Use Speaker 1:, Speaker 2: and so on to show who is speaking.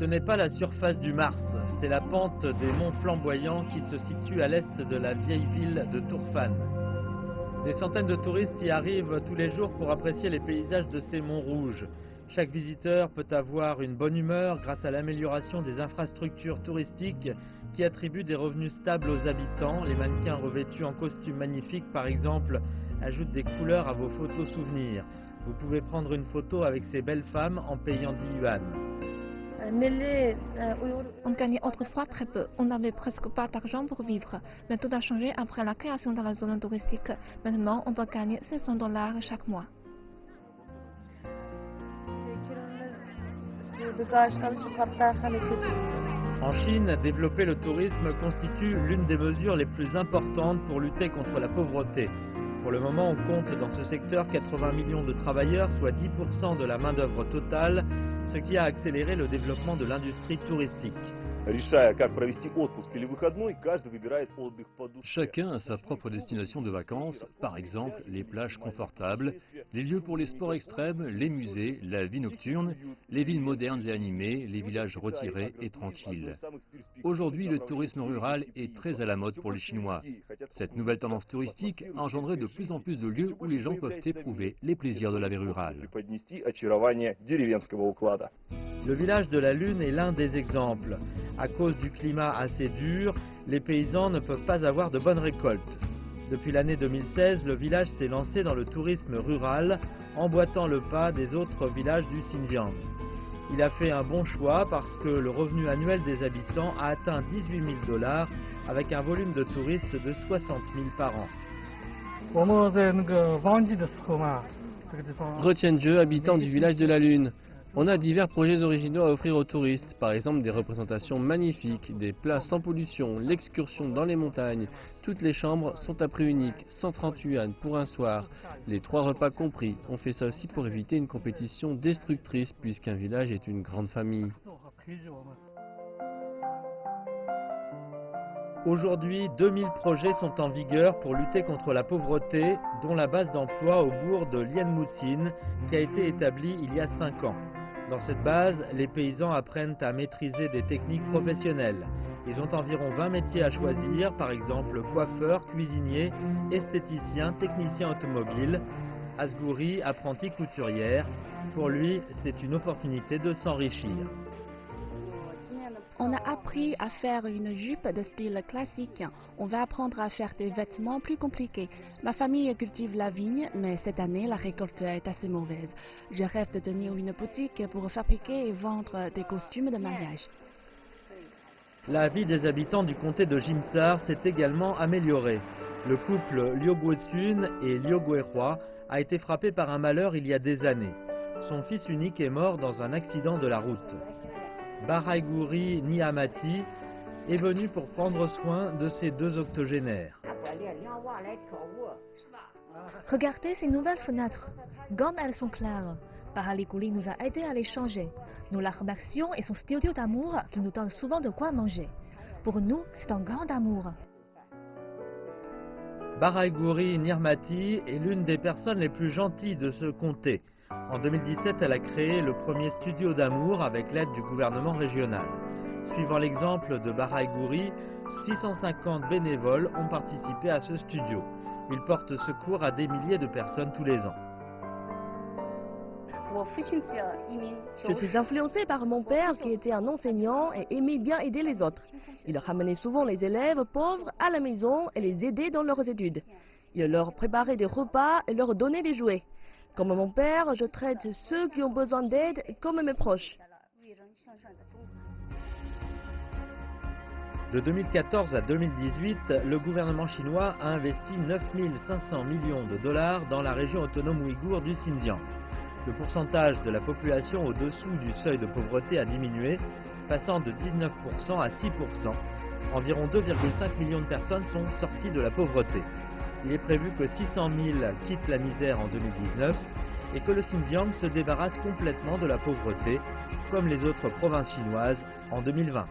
Speaker 1: Ce n'est pas la surface du Mars, c'est la pente des monts flamboyants qui se situe à l'est de la vieille ville de Turfan. Des centaines de touristes y arrivent tous les jours pour apprécier les paysages de ces monts rouges. Chaque visiteur peut avoir une bonne humeur grâce à l'amélioration des infrastructures touristiques qui attribuent des revenus stables aux habitants. Les mannequins revêtus en costumes magnifiques, par exemple, ajoutent des couleurs à vos photos souvenirs. Vous pouvez prendre une photo avec ces belles femmes en payant 10 yuan.
Speaker 2: On gagnait autrefois très peu. On n'avait presque pas d'argent pour vivre. Mais tout a changé après la création de la zone touristique. Maintenant, on peut gagner 500 $ chaque mois.
Speaker 1: En Chine, développer le tourisme constitue l'une des mesures les plus importantes pour lutter contre la pauvreté. Pour le moment, on compte dans ce secteur 80 millions de travailleurs, soit 10% de la main-d'œuvre totale, ce qui a accéléré le développement de l'industrie touristique.
Speaker 3: Chacun a sa propre destination de vacances, par exemple les plages confortables, les lieux pour les sports extrêmes, les musées, la vie nocturne, les villes modernes et animées, les villages retirés et tranquilles. Aujourd'hui, le tourisme rural est très à la mode pour les Chinois. Cette nouvelle tendance touristique a engendré de plus en plus de lieux où les gens peuvent éprouver les plaisirs de la vie rurale.
Speaker 1: Le village de la Lune est l'un des exemples. À cause du climat assez dur, les paysans ne peuvent pas avoir de bonnes récoltes. Depuis l'année 2016, le village s'est lancé dans le tourisme rural, emboîtant le pas des autres villages du Xinjiang. Il a fait un bon choix parce que le revenu annuel des habitants a atteint 18 000 $ avec un volume de touristes de 60 000 par an.
Speaker 4: Retiens-je, habitant du village de la Lune. On a divers projets originaux à offrir aux touristes, par exemple des représentations magnifiques, des plats sans pollution, l'excursion dans les montagnes. Toutes les chambres sont à prix unique, 130 yuan pour un soir, les 3 repas compris. On fait ça aussi pour éviter une compétition destructrice puisqu'un village est une grande famille.
Speaker 1: Aujourd'hui, 2000 projets sont en vigueur pour lutter contre la pauvreté, dont la base d'emploi au bourg de Lianmuxin, qui a été établie il y a 5 ans. Dans cette base, les paysans apprennent à maîtriser des techniques professionnelles. Ils ont environ 20 métiers à choisir, par exemple coiffeur, cuisinier, esthéticien, technicien automobile. Asgouri, apprentie couturière. Pour lui, c'est une opportunité de s'enrichir.
Speaker 2: On a appris à faire une jupe de style classique. On va apprendre à faire des vêtements plus compliqués. Ma famille cultive la vigne, mais cette année, la récolte est assez mauvaise. Je rêve de tenir une boutique pour fabriquer et vendre des costumes de mariage.
Speaker 1: La vie des habitants du comté de Jimsar s'est également améliorée. Le couple Liu Guosun et Liu Guihua a été frappé par un malheur il y a des années. Son fils unique est mort dans un accident de la route. Baraiguri Niamati est venu pour prendre soin de ses 2 octogénaires.
Speaker 5: Regardez ces nouvelles fenêtres, comme elles sont claires. Baraiguri nous a aidé à les changer. Nous la remercions et son studio d'amour qui nous donne souvent de quoi manger. Pour nous, c'est un grand amour.
Speaker 1: Baraiguri Niamati est l'une des personnes les plus gentilles de ce comté. En 2017, elle a créé le premier studio d'amour avec l'aide du gouvernement régional. Suivant l'exemple de Baraiguri, 650 bénévoles ont participé à ce studio. Ils portent secours à des milliers de personnes tous les ans.
Speaker 6: Je suis influencée par mon père qui était un enseignant et aimait bien aider les autres. Il ramenait souvent les élèves pauvres à la maison et les aidait dans leurs études. Il leur préparait des repas et leur donnait des jouets. Comme mon père, je traite ceux qui ont besoin d'aide comme mes proches.
Speaker 1: De 2014 à 2018, le gouvernement chinois a investi 9 500 millions de $ dans la région autonome ouïghour du Xinjiang. Le pourcentage de la population au-dessous du seuil de pauvreté a diminué, passant de 19% à 6%. Environ 2,5 millions de personnes sont sorties de la pauvreté. Il est prévu que 600 000 quittent la misère en 2019 et que le Xinjiang se débarrasse complètement de la pauvreté, comme les autres provinces chinoises en 2020.